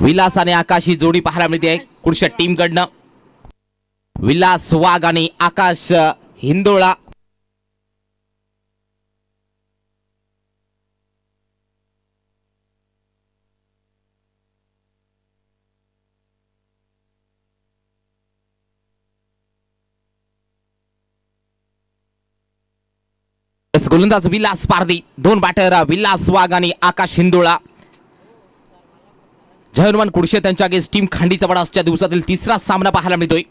विलास आणि आकाश ही जोडी पाहायला मिळते कुडशा टीम कडनं. विलास वाघ आणि आकाश हिंदोळा. गोलंदाज विलास पारधी, दोन बॅटर विलास वाघ आणि आकाश हिंदोळा. जयहनुमान कुडशे त्यांच्या अगेन्स्ट टीम खांडीचा बडा आजच्या दिवसातील तिसरा सामना पाहायला मिळतोय.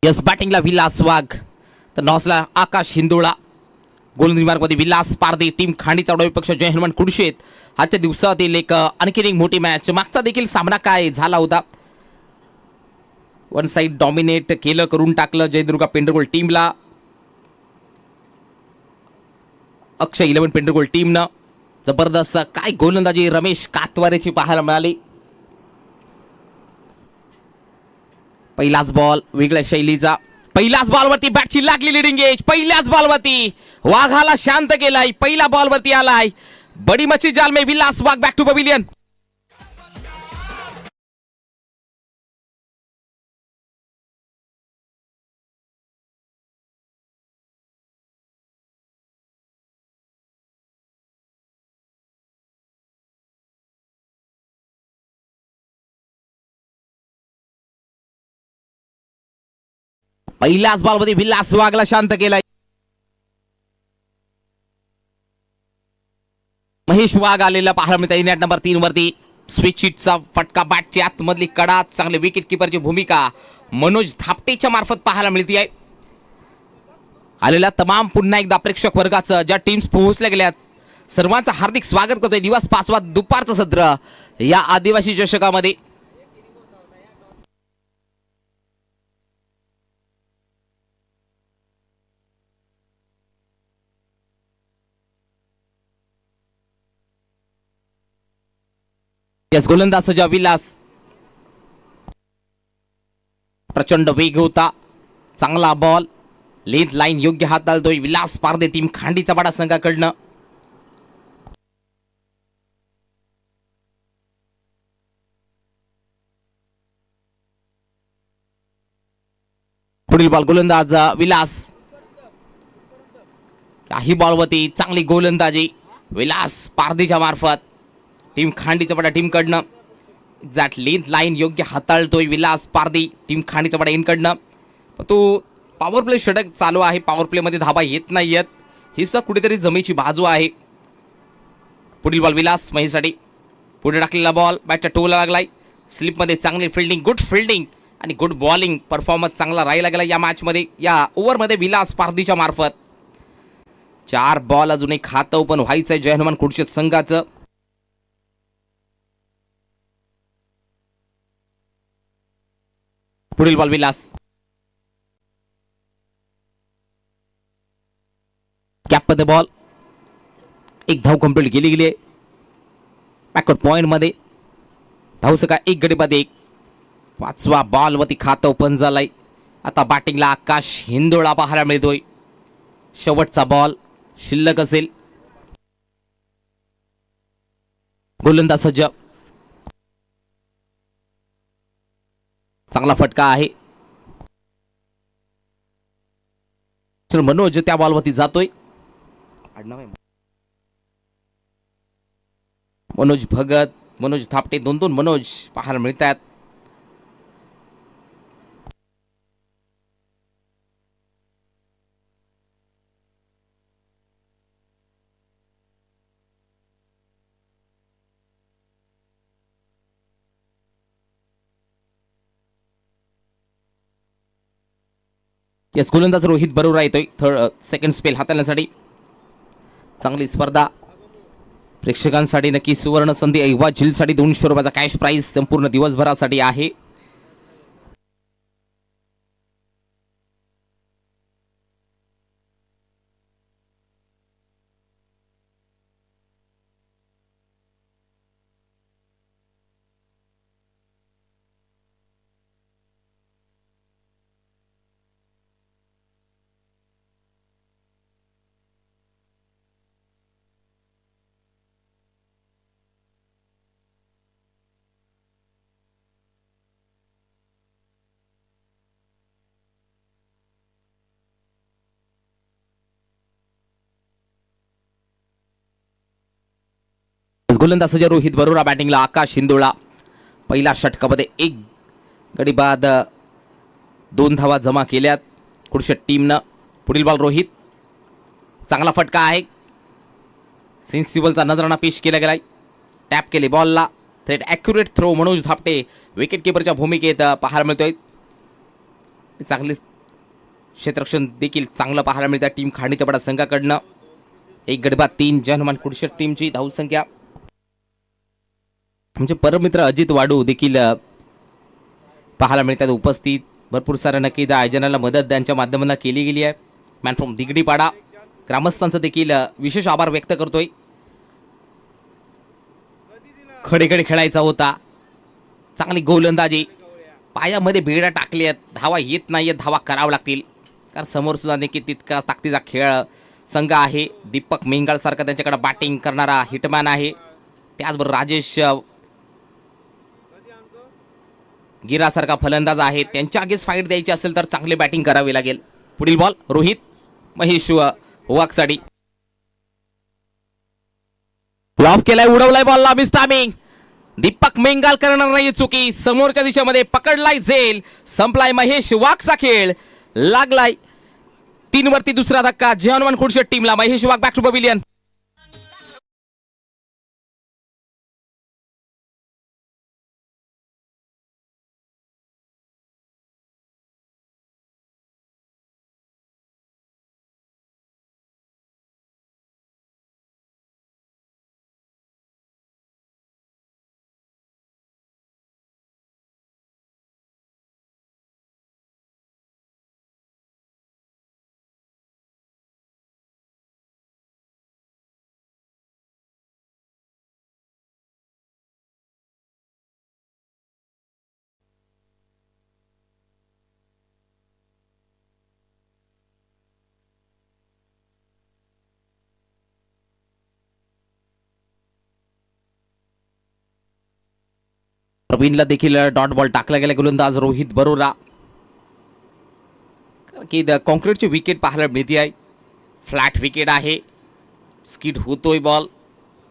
यस बॅटिंगला विलास वाघ तर नॉसला आकाश हिंदोळा. गोलंदाजी मार्गमध्ये विलास पारधी, टीम खांडीचा विपक्ष जय हनुमान कुडशेत. आजच्या दिवसातील एक आणखी मोठी मॅच. मागचा देखील सामना काय झाला होता, वन साइड डॉमिनेट केलं, करून टाकलं जयदुर्गा पेंडरगोल टीमला. अक्षय 11 पेंडरगोल टीमनं जबरदस्त काय गोलंदाजी रमेश कातवारेची पाहायला मिळाली. पहिलाच बॉल वेगळ्या शैलीचा. पहिल्याच बॉलवरती बॅटची लागली लिडिंग एज. पहिल्याच बॉलवरती वाघाला शांत केलाय. पहिल्या बॉलवरती आलाय बडी मच्छी जाल में Vilas Wagh. Back to pavilion. पहिल्याच बॉलमध्ये विलास वाघला शांत केलाय. महेश वाघ आलेला पाहायला मिळते नेट नंबर 3 वरती. स्विच हिटचा फटका बॅटच्या आतमधली कडा. चांगले विकेट किपरची भूमिका मनोज थापटेच्या मार्फत पाहायला मिळते आहे. आलेला तमाम पुन्हा एकदा प्रेक्षक वर्गाचं ज्या टीम्स पोहोचल्या गेल्यात सर्वांचं हार्दिक स्वागत करतोय. दिवस 5वा दुपारचं सत्र या आदिवासी चषकामध्ये. यस गोलंदाज सजा विलास. प्रचंड वेग होता, चांगला बॉल, लेंथ लाईन योग्य हाताळतोय विलास पारदे, टीम खांडीचा बडा संघाकडनं. पुढील बॉल गोलंदाज विलास. काही बॉलवरती चांगली गोलंदाजी विलास पारदेच्या मार्फत टीम खांडीचा बडा टीम कडनं. एक्झॅक्ट लेंथ लाईन योग्य हाताळतोय विलास पारदी, टीम खांडीचा बडा इनकडनं. तो पॉवर प्ले षटक चालू आहे. पॉवर प्ले मध्ये धाबा येत नाहीयेत, ही सुद्धा कुठेतरी जमेची बाजू आहे. पुढील बॉल विलास महेशसाठी. पुढे टाकलेला बॉल बॅटच्या टोला लागलाय. स्लिपमध्ये चांगली फिल्डिंग, गुड फिल्डिंग आणि गुड बॉलिंग परफॉर्मन्स चांगला राहिला गेला या मॅचमध्ये, या ओव्हरमध्ये विलास पारदीच्या मार्फत. 4 बॉल अजूनही खातं ओपन व्हायचंय जय हनुमान कुडशे संघाचं. पुढील बॉल विलास. कॅपमध्ये बॉल, एक धाव कंप्लीट केली गेली. बॅकवर्ड पॉइंट मध्ये धावसका एक गडी बाद एक. 5वा बॉल वरती खातं ओपन झालाय. आता बॅटिंगला आकाश हिंदोळा पाहायला मिळतोय. शेवटचा बॉल शिल्लक असेल. गोलंदाज सज्ज, चांगला फटका आहे. मनोज त्या बॉलवरती जातोय. मनोज भगत, मनोज थापटे, 2 मनोज पाहायला मिळतात. यस गोलंदाज रोहित बरोबर येतोय सेकंड स्पेल हाताळण्यासाठी. चांगली स्पर्धा प्रेक्षकांसाठी नक्की सुवर्ण संधी. ऐवा झीलसाठी 200 रुपयाचा कॅश प्राइज संपूर्ण दिवसभरासाठी आहे. गोलंदाज सज्ज रोहित बरोरा बॅटिंगला आकाश हिंदोळा. पहिल्या षटकामध्ये एक गडी बाद 2 धावा जमा केल्यात कुडशट टीमनं. पुढील बॉल रोहित, चांगला फटका आहे. सेन्सिबलचा नजराणा पेश केला गेलाय. टॅप केले बॉलला. थेट ॲक्युरेट थ्रो मनोज धापटे विकेट किपरच्या भूमिकेत पाहायला मिळतोय. चांगले क्षेत्ररक्षण देखील चांगलं पाहायला मिळतं टीम खांडीच्या बडा संघाकडनं. एक गडी बाद 3 जनमान कुडशट टीमची धावसंख्या. म्हणजे परमित्र अजित वाडू देखील पाहायला मिळतात उपस्थित. भरपूर साऱ्या नक्की आयोजनाला मदत त्यांच्या माध्यमातून केली गेली आहे. मॅन फ्रॉम दिगडीपाडा ग्रामस्थांचं देखील विशेष आभार व्यक्त करतोय. खडेखडे खेळायचा होता. चांगली गोलंदाजी, पायामध्ये बेड्या टाकल्या आहेत. धावा येत नाहीयेत, धावा करावं लागतील कारण समोर सुद्धा देखील तितका ताकदीचा खेळ संघ आहे. दीपक मेंगाळ सारखा त्यांच्याकडे बॅटिंग करणारा हिटमॅन आहे. त्याचबरोबर राजेश गिरासारखा फलंदाज आहे. त्यांच्या अगेन्स्ट फाईट द्यायची असेल तर चांगली बॅटिंग करावी लागेल. पुढील बॉल रोहित, महेश वाकसाडी ऑफ केलाय, उडवलाय बॉलला. Miss timing. दीपक मेंगाल करणार नाही चुकी. समोरच्या दिशेमध्ये पकडलाय झेल. संपलाय महेश वाघचा खेळ. लागलाय 3 वरती दुसरा धक्का जहानवान कुडशट टीमला. महेश वाघ बॅक टू पवेलियन. प्रवीणला देखील डॉट बॉल टाकला गेला. गोलंदाज रोहित बरोरा की कॉन्क्रीटची विकेट पाहायला मिळते आहे. फ्लॅट विकेट आहे. स्किड होतोय बॉल.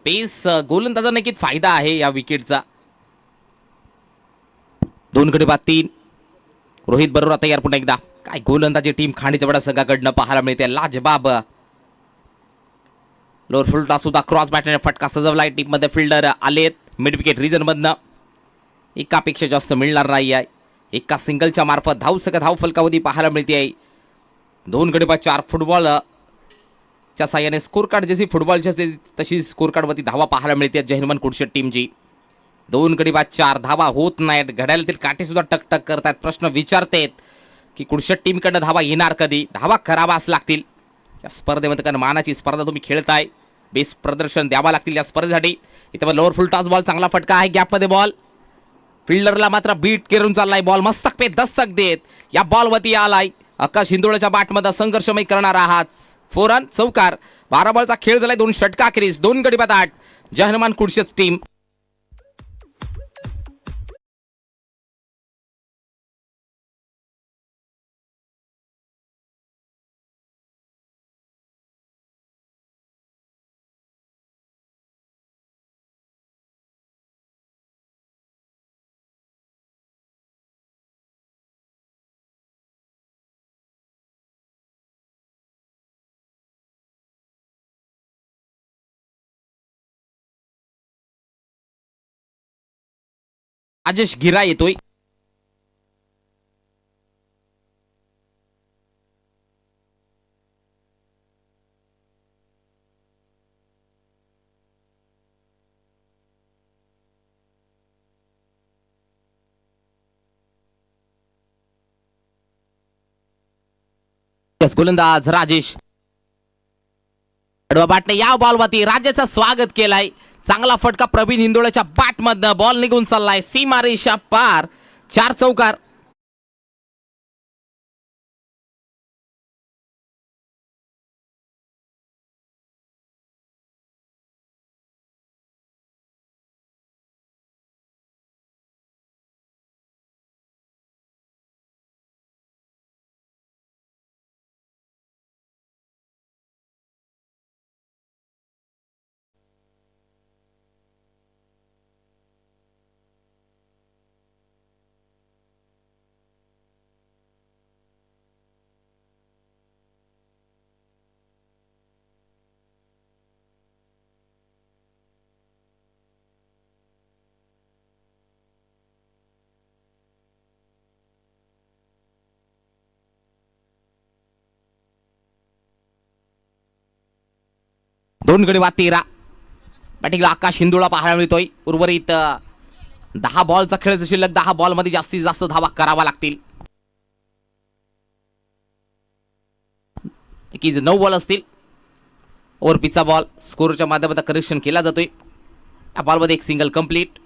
पेस गोलंदाजा नक्कीच फायदा आहे या विकेटचा. 2 गडी बाद 3. रोहित बरोरा तयार पुन्हा एकदा. काय गोलंदाजी टीम खांडीच्या बडा संघाकडनं पाहायला मिळते. लाजबाब लोअर फुलटा सुद्धा क्रॉस बॅटने फटका सजवलाय. टीममध्ये फिल्डर आलेत मिड विकेट रिजन मधनं. एकापेक्षा जास्त मिळणार नाही आहे. एका सिंगलच्या मार्फत धाव फलकावधी पाहायला मिळते आहे. 2 गडी बाद 4. फुटबॉलच्या साह्याने स्कोर कार्ड जशी फुटबॉलची असते तशी स्कोर कार्डवरती धावा पाहायला मिळते जहानवान कुडशट टीमची. 2 गडी बाद 4. धावा होत नाहीत. घड्याळातील काठी सुद्धा टकटक करतात. प्रश्न विचारतेत की कुडशट टीमकडनं धावा येणार कधी. धावा करावाच लागतील या स्पर्धेमध्ये कारण मानाची स्पर्धा तुम्ही खेळताय. बेस्ट प्रदर्शन द्यावा लागतील या स्पर्धेसाठी. इथं लोअर फुल टॉस बॉल चांगला फटका आहे. गॅपमध्ये बॉल. फिल्डरला मात्र बीट करून चाललाय बॉल. मस्तक पे दस्तक देत या बॉलवरती आलाय. आकाश हिंदोळ्याच्या बॅटमध्ये संघर्षमय करणार आहात. 4 रन चौकार. 12 बॉलचा खेळ झालाय. 2 षटका अखेरीस. 2 गडी बाद 8 जहानवान कुडशट टीम. राजेश गिरा येतोय. गोलंदाज राजेश बॅटने या बॉलवरती राजेचं स्वागत केलाय. चांगला फटका प्रवीण हिंदोळ्याच्या बॅटमधनं. बॉल निघून चाललाय सीमारेषा पार. 4 चौकार. 2 गडी बाद 13. बॅटिंगला आकाश हिंदुळा पाहायला मिळतोय. उर्वरित 10 बॉलचा खेळ शिल्लक. 10 बॉलमध्ये जास्तीत जास्त धावा करावा लागतील. 9 बॉल असतील. ओव्हर पिचचा बॉल स्कोरच्या माध्यमातून करेक्शन केला जातोय. या बॉलमध्ये एक सिंगल कंप्लीट.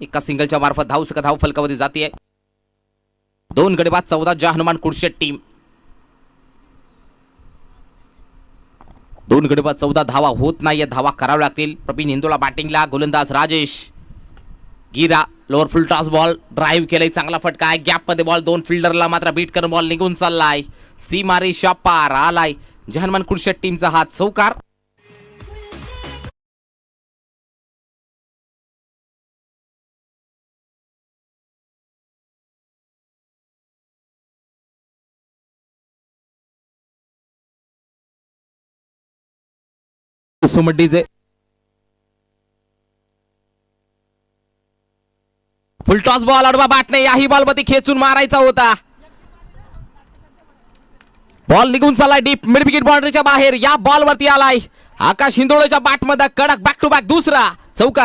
एका सिंगलच्या मार्फत धाव फलकामध्ये जाते. 2 गडी बाद 14 ज्या हनुमान कुडशेट टीम. 2 गडी बाद 14 धावा होत नाहीये. धावा कराव्या लागतील. प्रवीण हिंदुळा बॅटिंगला. गोलंदाज राजेश गिरा लोअर फुल टॉस बॉल ड्राईव्ह केलाय. चांगला फटका आहे. गॅप मध्ये बॉल. 2 फिल्डरला मात्र बीट करून बॉल निघून चाललाय. सीमारी शापार आलाय. जहानमान कुडशेट टीमचा हात चौकार. सुमड्डीचे फुल टॉस बॉल. अडवा बॅटने याही बॉल मध्ये खेचून मारायचा होता. बॉल निघून चाललाय डीप मिड विकेट बाउंड्रीच्या बाहेर. या बॉल वरती आलाय आकाश हिंदोळेच्या बॅट मध्ये कडक बॅक टू बॅक दुसरा चौकार.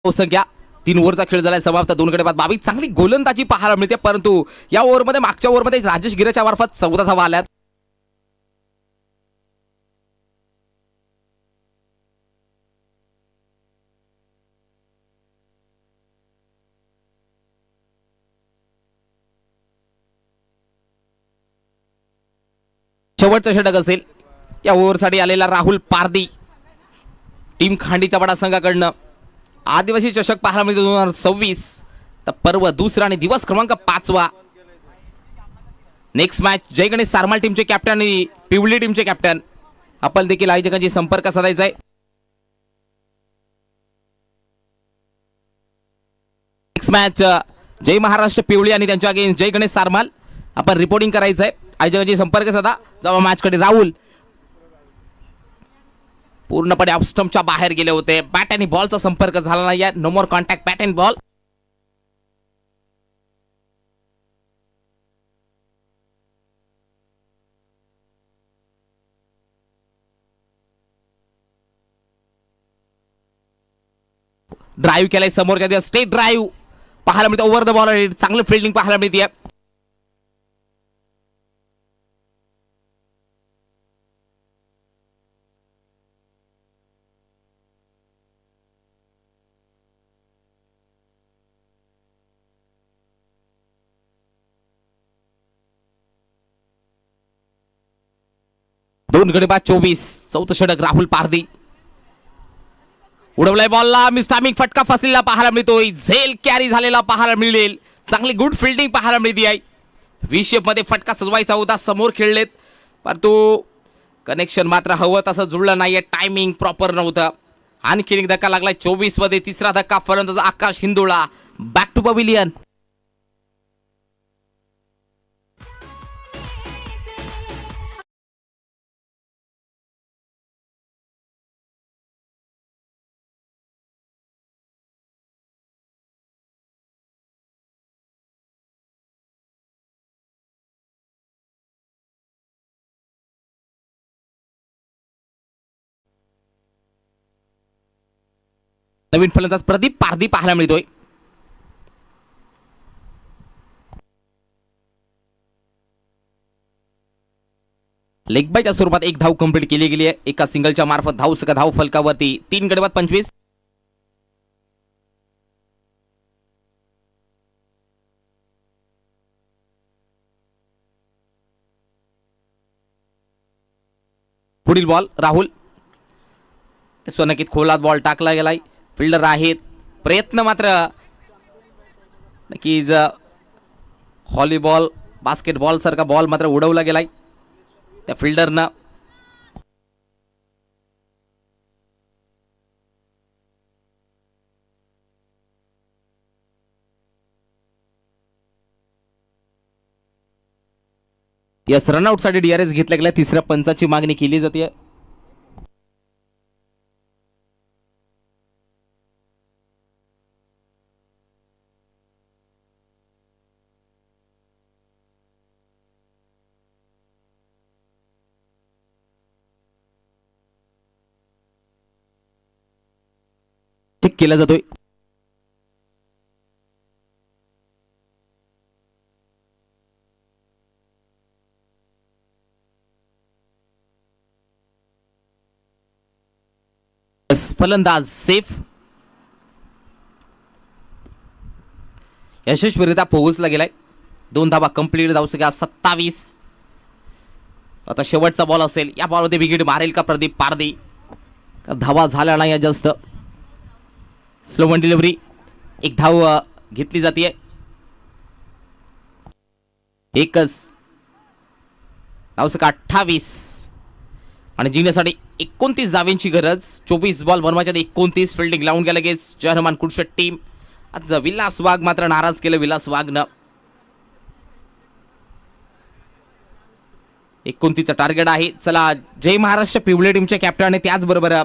संख्या 3 ओव्हरचा खेळ झालाय समाप्त. 2 गडी बाद 22. चांगली गोलंदाजी पाहायला मिळते. परंतु या ओव्हरमध्ये मागच्या ओव्हरमध्ये राजेश गिरेच्या मार्फत 14 धावा आल्यात. शेवटचा षटक असेल या ओव्हरसाठी आलेला राहुल पारदी टीम खांडीच्या बडा संघाकडनं. आदिवासी चषक पाहायला मिळतो 2026. तर पर्व दुसरा आणि दिवस क्रमांक 5वा. नेक्स्ट मॅच जय गणेश सारमाल टीमचे कॅप्टन आणि पिवली टीमचे कॅप्टन आपण देखील आयोजकांशी संपर्क साधायचा आहे. नेक्स्ट मॅच जय महाराष्ट्र पिवळी आणि त्यांच्या अगेन्स्ट जय गणेश सारमाल आपण रिपोर्टिंग करायचं आहे. आयोजकांशी संपर्क साधा. जेव्हा मॅच कडे राहुल पूर्णपणे ऑफ स्टंपच्या बाहेर गेले होते. बॅट आणि बॉलचा संपर्क झाला नाही. No more contact bat and ball. Drive केलाय समोरच्या स्टेट ड्राईव्ह पाहायला मिळते. ओव्हर द बॉल चांगली फिल्डिंग पाहायला मिळते. दोन गडी बाद 24. चौथं षटक राहुल पारदी. उडवलाय बॉलला. मिस्टामिक फटका फसलेला पाहायला मिळतोय. झेल कॅरी झालेला पाहायला मिळेल. चांगली गुड फिल्डिंग पाहायला मिळते आहे. विशेप मध्ये फटका सजवायचा होता. समोर खेळलेत परंतु कनेक्शन मात्र हवं तसं जुळलं नाहीये. टायमिंग प्रॉपर नव्हतं. आणखी एक धक्का लागलाय 24 मध्ये. तिसरा धक्का फलंदाज आकाश हिंदुळा बॅक टू पवेलियन. नवीन फलंदाज प्रदीप पारदी पाहायला मिळतोय. लेग बायच्या स्वरूपात एक धाव कंप्लीट केली गेली आहे. एका सिंगलच्या मार्फत धाव फलकावरती 3 गडी बाद 25. पुढील बॉल राहुल. सोनकीत खोलात बॉल टाकला गेलाय. फिल्डर आहेत. प्रयत्न मात्र नक्कीच व्हॉलीबॉल बास्केटबॉल सारखा बॉल मात्र उडवला गेलाय त्या फिल्डरनं. यस, रनआउट साठी DRS घेतल्या गेल्या. तिसऱ्या पंचाची मागणी केली जाते. चेक केला जातोय. फलंदाज सेफ. यशस्वीरित्या पोहोचला गेलाय. 2 धावा कंप्लीट. धावसंख्या 27. आता शेवटचा बॉल असेल. या बॉलमध्ये विकेट मारेल का प्रदीप पारदी? धावा झाल्या नाही जास्त. Slow one delivery. एक धाव घेतली जाते. एकच. धावसंख्या 28 आणि जिंकण्यासाठी 29 धावांची गरज. 24 बॉल बनवायच्या 29. फिल्डिंग लावून गेला लगेच जहरमान कुडशट टीम. आज विलास वाघ मात्र नाराज केलं. विलास वाघनं 29चं टार्गेट आहे. चला, जय महाराष्ट्र पिवळे टीमचे कॅप्टन आणि त्याचबरोबर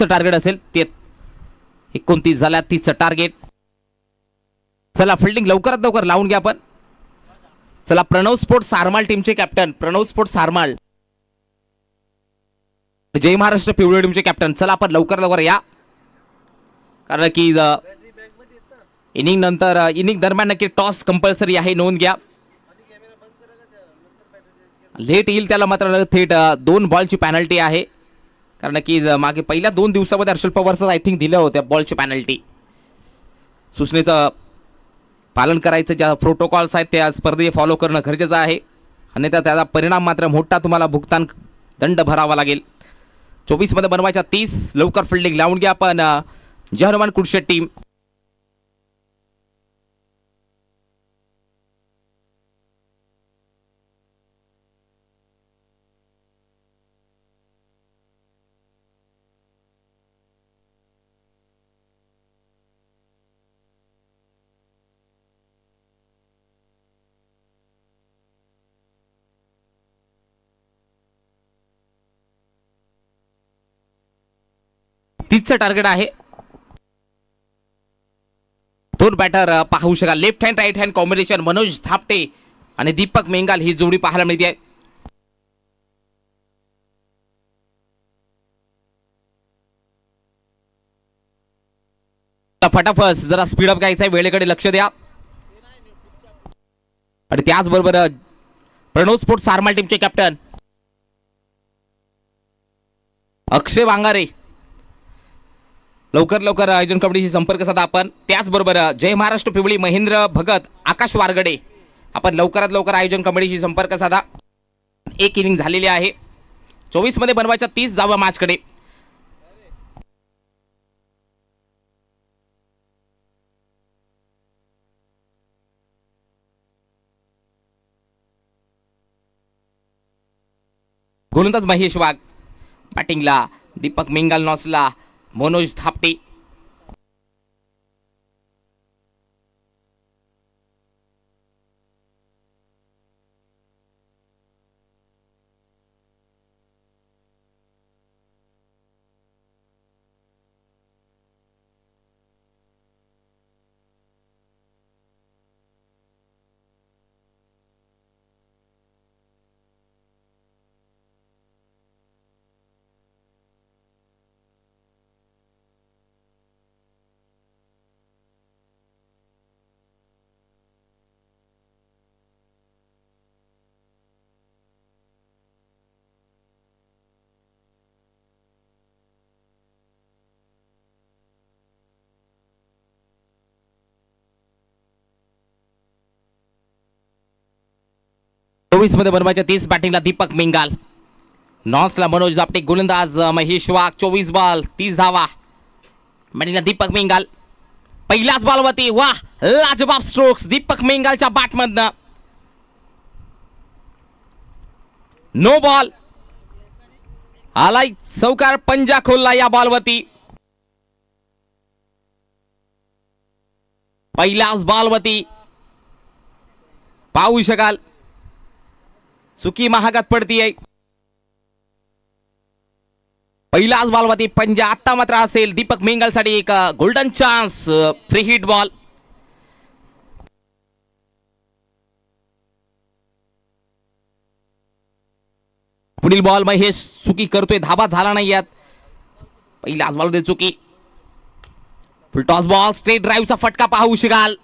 टार्गेट असेल ते. 29 झाल्या. 30चं टार्गेट. चला, फिल्डिंग लवकरात लवकर लावून घ्या आपण. चला, प्रणव स्पोर्ट्स सारमाल टीमचे कॅप्टन प्रणव स्पोर्ट्स सारमाल, जय महाराष्ट्र पिवळे टीमचे कॅप्टन. चला, आपण लवकर लवकर या, कारण की इनिंग नंतर इनिंग दरम्यान नक्की टॉस कंपल्सरी आहे. नोंद घ्या. लेट येईल त्याला मात्र थेट 2 बॉलची पॅनल्टी आहे, कारण की मागे पहिल्या 2 दिवसामध्ये हर्षल पवार आय थिंक दिल्या होत्या बॉलची पॅनल्टी. सूचनेचं पालन करायचं. ज्या प्रोटोकॉल्स आहेत त्या स्पर्धे फॉलो करणं गरजेचं आहे, अन्यथा त्याचा परिणाम मात्र मोठा तुम्हाला भुगतान दंड भरावा लागेल. 24 मध्ये बनवायच्या 30. लवकर फिल्डिंग लावून घ्या आपण. जहरमान कुडशेट टीम. तीसचं टार्गेट आहे. 2 बॅटर पाहू शकाल. Left hand right hand combination. Manoj Thapte आणि दीपक मेंगाल ही जोडी पाहायला मिळते. फटाफट जरा स्पीडअप घ्यायचा आहे. वेळेकडे लक्ष द्या. आणि त्याचबरोबर प्रणव स्पोर्ट्स सारमाल टीमचे कॅप्टन अक्षय वांगारे, लवकर लवकर आयोजन कमिटीशी संपर्क साधा आपण. त्याचबरोबर जय महाराष्ट्र पिवळी महेंद्र भगत, आकाश वारगडे, आपण लवकरात लवकर आयोजन कमिटीशी संपर्क साधा. 1 इनिंग झालेली आहे. 24 मध्ये बनवायच्या 30 जावा मॅचकडे. गोलंदाज महेश वाघ, बॅटिंगला दीपक मेंगाल, नॉसला मनोज थापटे. 24 मध्ये बनवायच्या 30. बॅटिंगला दीपक मिंगाल, नॉन्सला मनोज दापटे, गोलंदाज महेश वाघ. 24 बॉल 30 धावा. बॅटिंगला दीपक मिंगाल, पहिल्याच बॉलवरती वाह लाजवाब स्ट्रोक्स दीपक मिंगालच्या बॅटमधनं. नो बॉल, आलाय चौकार, पंजा खोलला या बॉलवरती. पहिल्याच बॉलवरती पाहू शकाल चुकी महागात पडतीये. पहिल्याच बॉलवरती पंजा. आता मात्र असेल दीपक मिंगलसाठी एक golden chance, free hit ball. पुढील बॉल महेश चुकी करतोय, धाबा झाला नाही यात. पहिल्याच बॉलमध्ये चुकी. फुल टॉस बॉल, स्ट्रेट ड्राईव्हचा फटका पाहू शकाल.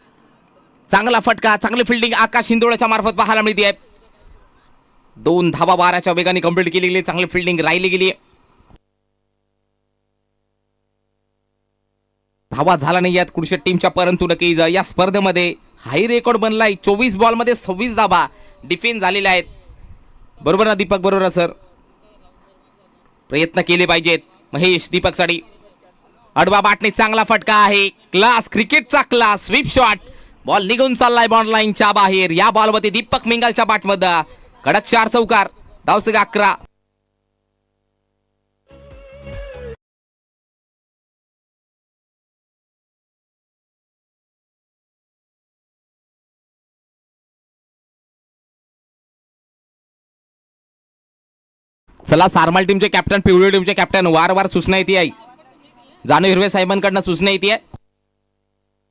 चांगला फटका, चांगली फिल्डिंग आकाश हिंदोळ्याच्या मार्फत पाहायला मिळते. 2 धाबा 12च्या वेगाने कंप्लीट केली गेली. चांगली फिल्डिंग राहिली गेली. धावा झाला नाही यात कुडशेट टीमच्या, परंतु नक्कीच या स्पर्धेमध्ये हाय रेकॉर्ड बनलाय. 24 बॉलमध्ये 26 धाबा डिफेन्स झालेल्या आहेत. बरोबर ना दीपक? बरोबर ना सर? प्रयत्न केले पाहिजेत महेश दीपकसाठी. अडवा बाटने चांगला फटका आहे. क्लास, क्रिकेटचा क्लास. स्वीप शॉट, बॉल निघून चाललाय बॉन्ड लाईनच्या बाहेर. या बॉलवरती दीपक मिंगलच्या बॅटमध्ये कडक 4 चौकार. धावसंख्या 11. चला, सारमाल टीमचे कॅप्टन, पिवळी टीमचे कॅप्टन, वारंवार सूचना येते आहे. जानू हिरवे साहेबांकडनं सूचना येते.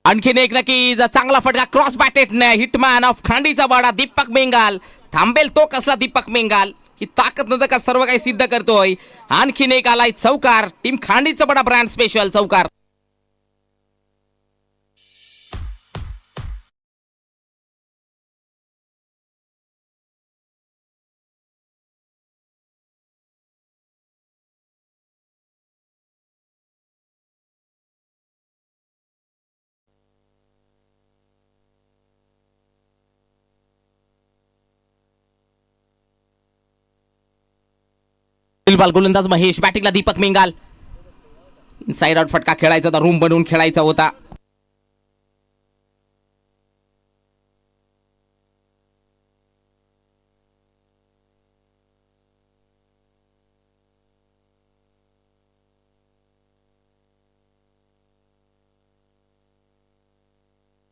आणखीन एक नक्की चांगला फटका, क्रॉस बॅटेटने हिटमॅन ऑफ खांडीचा वाडा दीपक मिंगाल. थांबेल तो कसला दीपक मिंगाल, ही ताकद नव्हतं का सर्व काही सिद्ध करतोय. आणखीन एक आलाय चौकार. टीम खांडीचा बडा ब्रँड स्पेशल चौकार. बॉल, गोलंदाज महेश, बॅटिंगला दीपक मिंगाल. इनसाइड आउट फटका खेळायचा होता, रूम बनवून खेळायचा होता.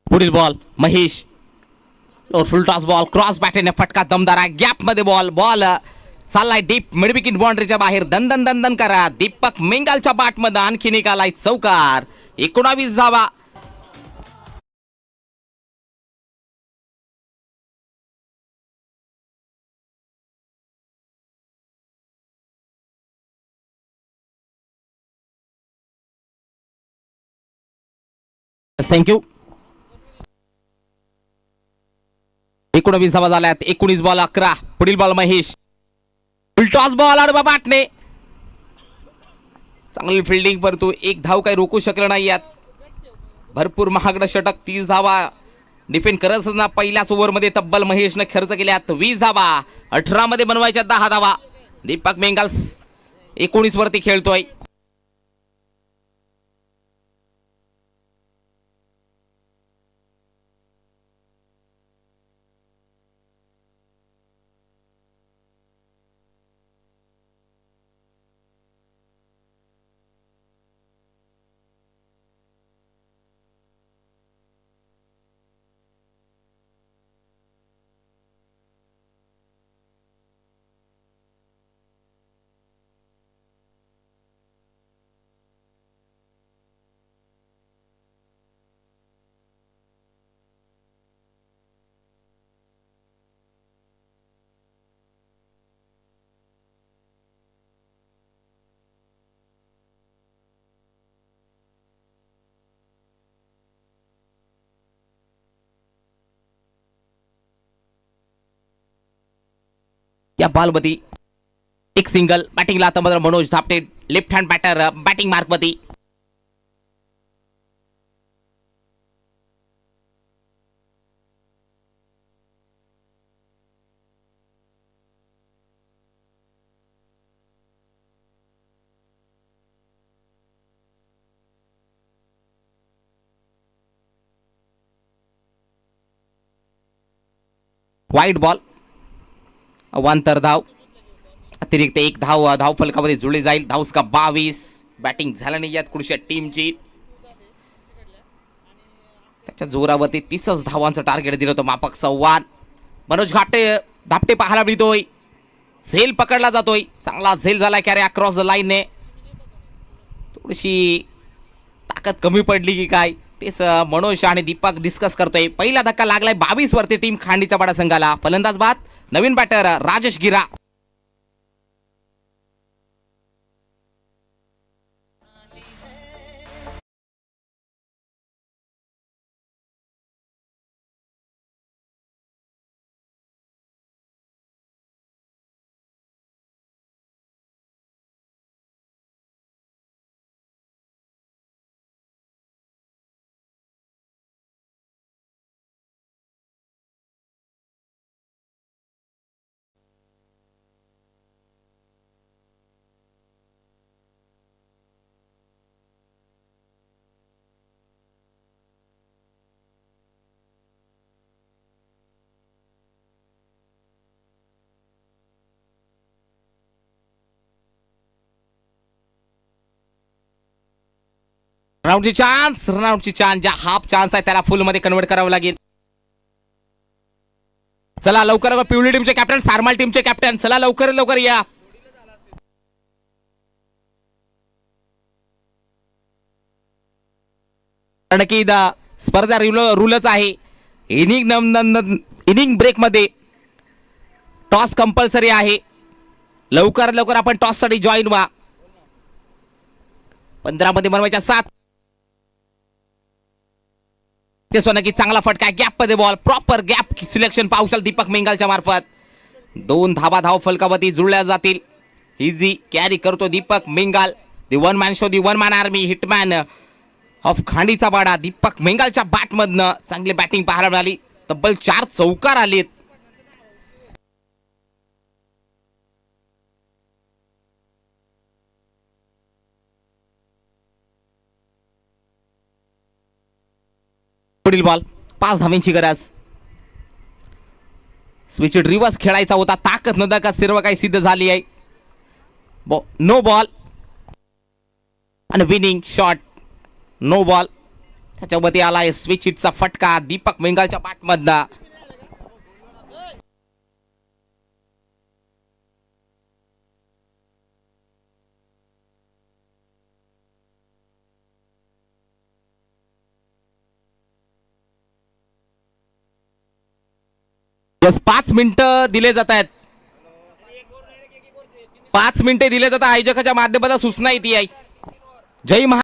पुढील ball Mahesh, full toss ball, cross बॅटेने फटका दमदार आहे. गॅप मध्ये बॉल, बॉल चाललाय डीप मिडविकेट बाउंड्रीच्या बाहेर. दन दन दन करा दीपक मिंगालच्या बॅटमध्ये. आणखी निघालाय चौकार. 19 धावा. थँक्यू. 19 धावा झाल्यात. 19 बॉल 11. पुढील ball Mahesh, full toss ball, अडवा बॅटने चांगली फिल्डिंग, परंतु एक धाव काही रोखू शकलं नाही यात. भरपूर महागडं षटक. 30 धावा डिफेंड करत असताना पहिल्याच ओव्हरमध्ये तब्बल महेशने खर्च केल्यात 20 धावा. 18 मध्ये बनवायच्या 10 धावा. दीपक मिंगाल 19 वरती खेळतोय. या बॉलवरती एक सिंगल. बॅटिंगला आता मात्र Manoj Dhapte, left hand batter, batting मार्कवरती. वाईट बॉल, अवांतर धाव, अतिरिक्त एक धाव धाव फलकामध्ये जुळली जाईल. धावसका 22. बॅटिंग झालं नाही यात कुडच्या टीमची. त्याच्या जोरावरती 30 धावांचं टार्गेट दिलं होतं. मापक 1. मनोज धापटे पाहायला मिळतोय. झेल पकडला जातोय. चांगला झेल झाला कॅरे अक्रॉस द लाईनने. थोडीशी ताकद कमी पडली की काय तेच मनोज आणि दीपक डिस्कस करतोय. पहिला धक्का लागलाय 22 वरती टीम खांडीचा पाडा संघाला. फलंदाज बाद, नवीन बॅटर राजेश गिरा. रनआउटची चान्स, ज्या हाफ चान्स आहे त्याला फुल मध्ये कन्वर्ट करावं लागेल. चला लवकर पिवळी टीमचे कॅप्टन, सारमाल टीमचे कॅप्टन, चला लवकर या. कारण की स्पर्धा रूलच आहे. इनिंग ब्रेक मध्ये टॉस कंपल्सरी आहे. लवकर आपण टॉस साठी जॉईन व्हा. 15 मध्ये बनवायच्या 7. ते सोना की चांगला फटका, गॅप मध्ये बॉल, प्रॉपर गॅप सिलेक्शन पावसाल दीपक मेंगालच्या मार्फत. 2 धाव फलकावरती जुळल्या जातील. इझी कॅरी करतो Deepak Mengal. The one man show, the one man army, hitman of खांडीचा पाडा. दीपक मेंगालच्या बॅट मधनं चांगली बॅटिंग पाहायला मिळाली. तब्बल 4 चौकार आलेत. पुढील बॉल 5 धावांची गरज. स्विच रिव्हर्स खेळायचा होता. ताकद न दाखवता सर्व काही सिद्ध झाली आहे. नो बॉल आणि विनिंग शॉट. No ball. त्याच्यावरती आलाय स्विच हिटचा फटका दीपक मेंगालच्या बॅटमधला. बस 5 मिनिटं दिले जात आहेत. 5 मिनिटे दिले जातात. आयोजकाच्या माध्यमातून सूचना येते आहे. जय